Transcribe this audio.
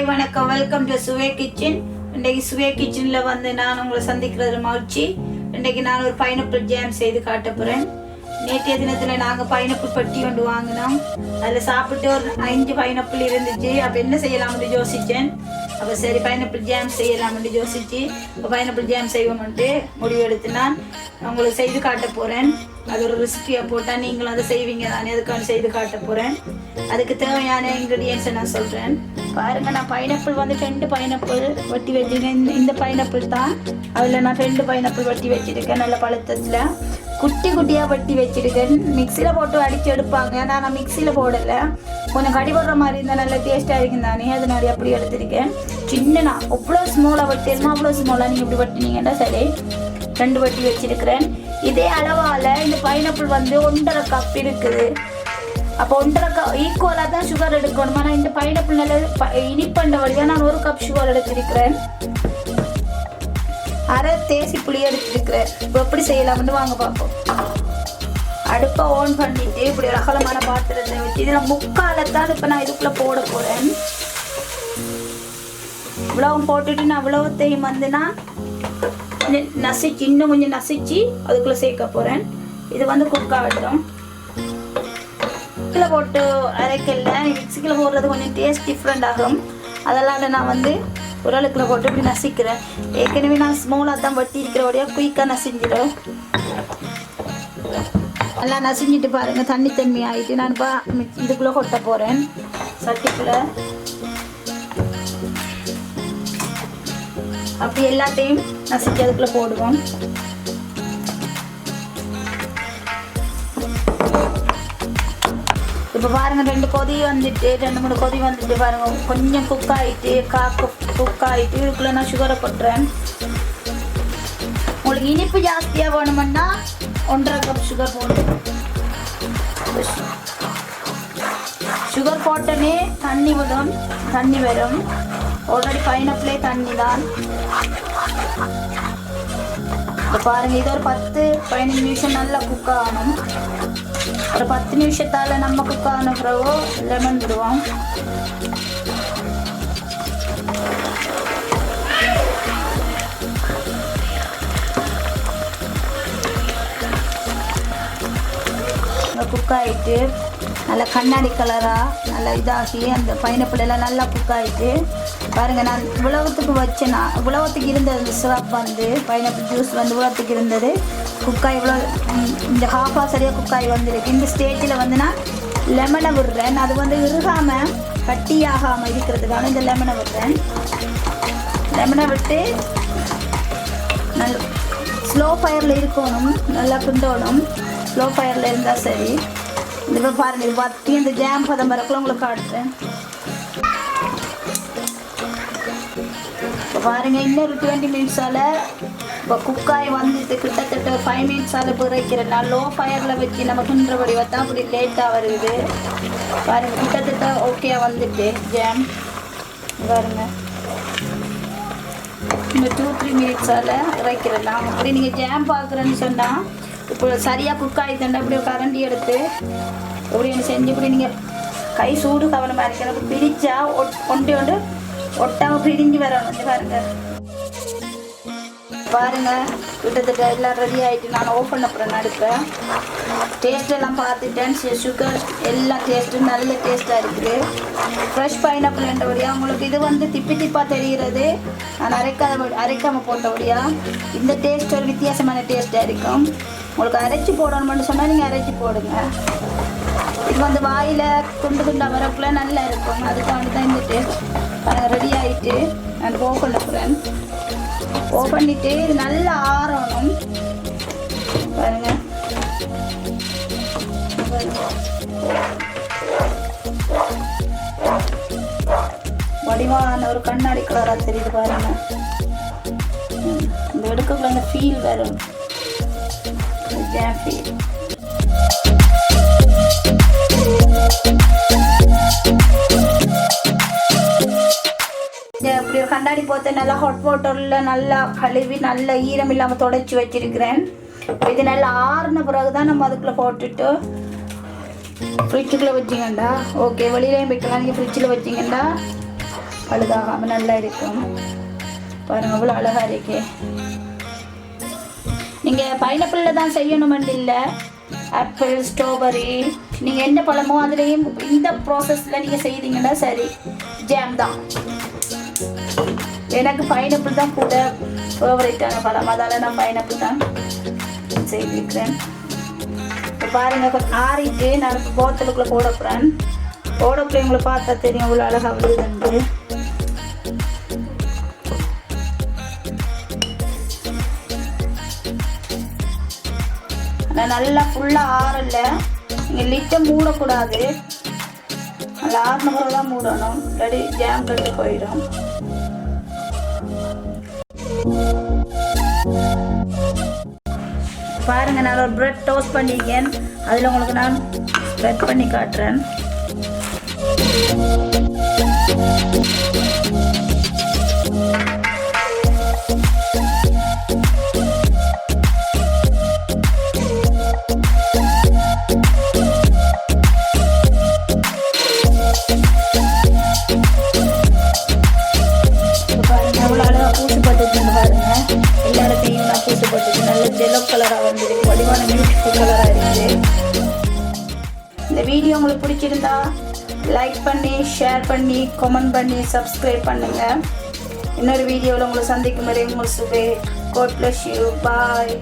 Hi வணக்கம், welcome to சுவே kitchen. இன்றைக்கு சுவே கிச்சனில் வந்து நான் உங்களை சந்திக்கிறதுல மகிழ்ச்சி. இன்றைக்கு நான் ஒரு பைனாப்பிள் ஜாம் செய்து காட்ட போகிறேன். நேற்றைய தினத்தில் நாங்கள் பைனாப்பிள் பட்டி கொண்டு வாங்கினோம். அதில் சாப்பிட்டு ஒரு 5 பைனாப்பிள் இருந்துச்சு. அப்போ என்ன செய்யலாம்னு யோசித்தேன். அப்போ சரி பைனாப்பிள் ஜாம் செய்யலாம்னு யோசிச்சு இப்போ பைனாப்பிள் ஜாம் செய்வோம்ட்டு முடிவு எடுத்து நான் உங்களுக்கு செய்து காட்ட போகிறேன். அது ஒரு ரெசிபியாக போட்டால் நீங்களும் அதை செய்வீங்க தானே, அதுக்கான செய்து காட்ட போகிறேன். அதுக்கு தேவையான இன்க்ரீடியன்ஸை நான் சொல்கிறேன். பாருங்கள், நான் பைனாப்பிள் வந்து 2 பைனாப்பிள் வெட்டி வச்சுருக்கேன். இந்த பைனாப்பிள் தான். அதில் நான் 2 பைனாப்பிள் வெட்டி வச்சுருக்கேன். நல்ல பழுத்தத்தில் குட்டி குட்டியாக வெட்டி வச்சுருக்கேன். மிக்சியில் போட்டு அடித்து எடுப்பாங்க. நான் மிக்சியில் போடலை. கொஞ்சம் கடிபடுற மாதிரி இருந்தால் நல்ல டேஸ்ட்டாக இருக்கும் தானே, அதனால அப்படி எடுத்திருக்கேன். சின்னனா அவ்வளோ ஸ்மாலாக வெட்டிடணும். அவ்வளோ ஸ்மாலாக நீங்கள் இப்படி வெட்டினீங்கன்னா சரி. 2 வெட்டி வச்சுருக்கிறேன். இதே அளவால் இந்த பைனாப்பிள் வந்து 1.5 கப் இருக்குது. அப்போ 1.5 கப் ஈக்குவலாக தான் சுகர் எடுக்கணும். ஆனால் இந்த பைனாப்பிள் நல்ல இனிப்பண்ட வழியாக நான் 1 கப் சுகர் எடுத்திருக்கிறேன். அரை தேசி புளி எடுத்துருக்கிறேன். இப்போ எப்படி செய்யலாம்னு வாங்க பார்ப்போம். அடுப்பை ஆன் பண்ணிட்டு இப்படி ஒரு அகலமான பாத்திரத்தை வச்சு இதில் முக்காலத்தான் இப்போ நான் இதுக்குள்ளே போட போகிறேன். இவ்வளவும் போட்டுட்டு நான் இவ்வளவுத்தையும் வந்து நான் நசிச்சு இன்னும் கொஞ்சம் நசிச்சு அதுக்குள்ளே சேர்க்க போகிறேன். இது வந்து குக் ஆகிடும். மிக்சியில் போட்டு அரைக்கல, மிக்சிக்கில் போடுறது கொஞ்சம் டேஸ்ட் டிஃப்ரெண்ட் ஆகும். அதெல்லாம் நான் வந்து உரலுக்குள்ள போட்டு இப்படி நசிக்கிறேன். ஏற்கனவே நான் ஸ்மாலாக தான் வட்டி இருக்கிறபடியாக குயிக்காக நசிஞ்சிடும். நல்லா நசிஞ்சிட்டு பாருங்கள், தண்ணி தண்ணி ஆகிட்டு நான் இப்போ இதுக்குள்ளே கொட்ட போகிறேன். சட்டிக்குள்ளே அப்படி எல்லாத்தையும் நசிச்சு அதுக்குள்ளே போடுவோம். இப்போ பாருங்கள் 2 கொதி வந்துட்டு 2-3 கொதி வந்துட்டு பாருங்கள். கொஞ்சம் குக் ஆகிட்டு குக் ஆகிட்டு இதுக்குள்ளே நான் சுகரை கொட்டுறேன். உங்களுக்கு இனிப்பு ஜாஸ்தியாக வேணுமென்னா 1.5 கப் சுகர் போட்டு சுகர் போட்டனே தண்ணி வரும். ஆல்ரெடி பைனாப்பிளே தண்ணி தான். இப்போ பாருங்கள், இது ஒரு 10-15 நிமிஷம் நல்லா குக் ஆகணும். ஒரு 10 நிமிஷத்தால் நம்ம குக் ஆன பிறகு லெமன் விடுவோம். குக் ஆகிட்டு நல்லா கண்ணாடி கலராக நல்லா இதாகி அந்த பைனாப்பிள் எல்லாம் நல்லா குக் ஆகிட்டு பாருங்கள். நான் இவ்வளவுத்துக்கு வச்சேன்னா இவ்வளவுத்துக்கு இருந்தது அந்த சிரப் வந்து பைனாப்பிள் ஜூஸ் வந்து இவ்வளோத்துக்கு இருந்தது. குக்காய் இவ்வளோ இந்த ஹாஃபாக சரியாக குக்காய் வந்துருக்கு. இந்த ஸ்டேஜில் வந்து நான் லெமனை விடுறேன். அது வந்து இறுகாமல் கட்டியாகாமல் இருக்கிறதுக்காக இந்த லெமனை விடுறேன். லெமனை விட்டு நல்ல ஸ்லோ ஃபயரில் இருக்கணும், நல்லா கிண்டணும். ஸ்லோ ஃபயரில் இருந்தால் சரி. இந்த பாருங்கள், இது பற்றி இந்த ஜாம் பதம் வரக்குள்ள உங்களுக்கு காட்டுறேன். இப்போ பாருங்கள், இன்னொரு 20 மினிட்ஸால் இப்போ குக்காய் வந்துட்டு கிட்டத்தட்ட ஒரு 5 மினிட்ஸால் இப்போ இறைக்கிறேன். நான் லோ ஃபயரில் வச்சு நம்ம கிண்டுறபடி பார்த்தா அப்படி லேட்டாக வருது. பாருங்கள், கிட்டத்தட்ட ஓகேயாக வந்துட்டு ஜாம். பாருங்கள், இன்னும் 2-3 மினிட்ஸால் இறைக்கிறலாம். அப்படி நீங்கள் ஜாம் பார்க்குறேன்னு சொன்னால் இப்போ சரியாக குக் ஆகிட்டேன். அப்படியே கரண்டி எடுத்து எப்படி செஞ்சு இப்படி நீங்கள் கை சூடு கவனமாக இருக்கணும். அப்போ பிரித்தா ஒன்று ஒட்டாமல் பிரிஞ்சு வரணும். பாருங்கள், கிட்டத்தட்ட எல்லாம் ரெடி ஆகிட்டு நான் ஓப்பன் பண்ண போகிறேன். அடுப்பேன் டேஸ்ட் எல்லாம் பார்த்துட்டேன். சுகர் எல்லாம் டேஸ்ட்டும் நல்ல டேஸ்ட்டாக இருக்குது. ஃப்ரெஷ் பைனாப்பிள் என்றபடியாக உங்களுக்கு இது வந்து திப்பாக தெரிகிறது. நான் அரைக்காமல் போட்டபடியாக இந்த டேஸ்ட் ஒரு வித்தியாசமான டேஸ்ட்டாக இருக்கும். உங்களுக்கு அரைச்சி போடணும்னு சொன்னால் நீங்கள் அரைச்சி போடுங்க. இது வந்து வாயில் துண்டாக வரக்குள்ள நல்லா இருக்கும். அதுக்காண்டி தான் இந்த டேஸ்ட் ரெடி ஆகிட்டு நான் ஓப்பன் பண்ண போகிறேன். ஓப்பன் பண்ணிட்டு இது நல்லா ஆறணும். பாருங்கள், வடிவான ஒரு கண்ணாடி கலராக தெரியுது பாருங்கள். இந்த எடுக்கக்குள்ள அந்த ஃபீல் வரும், ஜாம் ஃபீல். இப்படி ஒரு கண்ணாடி போட்டு நல்லா ஹாட் வாட்டரில் நல்லா கழுவி நல்லா ஈரம் இல்லாமல் தொடச்சி வச்சிருக்கிறேன். இது நல்லா ஆறின பிறகு தான் நம்ம அதுக்குள்ளே போட்டுட்டு ஃப்ரிட்ஜுக்குள்ளே வச்சிங்கண்டா ஓகே. வெளியிலையும் வைக்கலாம். நீங்கள் ஃப்ரிட்ஜில் வச்சிங்கண்டா பழுதாகாமல் நல்லா இருக்கும். பாருங்கள் அவ்வளோ அழகாக இருக்கு. நீங்கள் பைனாப்பிளில் தான் செய்யணுமென்று இல்லை, ஆப்பிள், ஸ்ட்ராபெரி, நீங்கள் என்ன பழமோ அதுலேயும் இந்த ப்ராசஸில் நீங்கள் செய்தீங்கன்னா சரி, ஜாம் தான். எனக்கு பைனாப்பிள் தான் கூட ஃபேவரட்டான பழம், அதால் நான் பைனாப்பிள் தான் செய்திருக்கிறேன். இப்போ பாருங்கள் ஆறிட்டு நான் போத்தலுக்குள்ளே போட போகிறேன். போடக்குள்ளே உங்களை பார்த்தா தெரியும் அவ்வளோ அழகாக விழுதுண்டு. ஆனால் நல்லா ஃபுல்லாக ஆறல, நீங்கள் லிட்டை மூடக்கூடாது, நல்லா ஆறின முறை தான் மூடணும், இல்லாட்டி ஜாம் கட்டு போயிடும். பாருங்கள் நான் ஒரு பிரெட் டோஸ்ட் பண்ணியிருக்கேன், அதில் உங்களுக்கு நான் ஸ்ப்ரெட் பண்ணி காட்டுறேன். இந்த வீடியோ உங்களுக்கு பிடிச்சிருந்தா லைக் பண்ணி, ஷேர் பண்ணி, கமெண்ட் பண்ணி, சப்ஸ்கிரைப் பண்ணுங்க. இன்னொரு வீடியோவில் உங்களை சந்திக்கும் வரை உங்கள் சுவே. God bless you. Bye.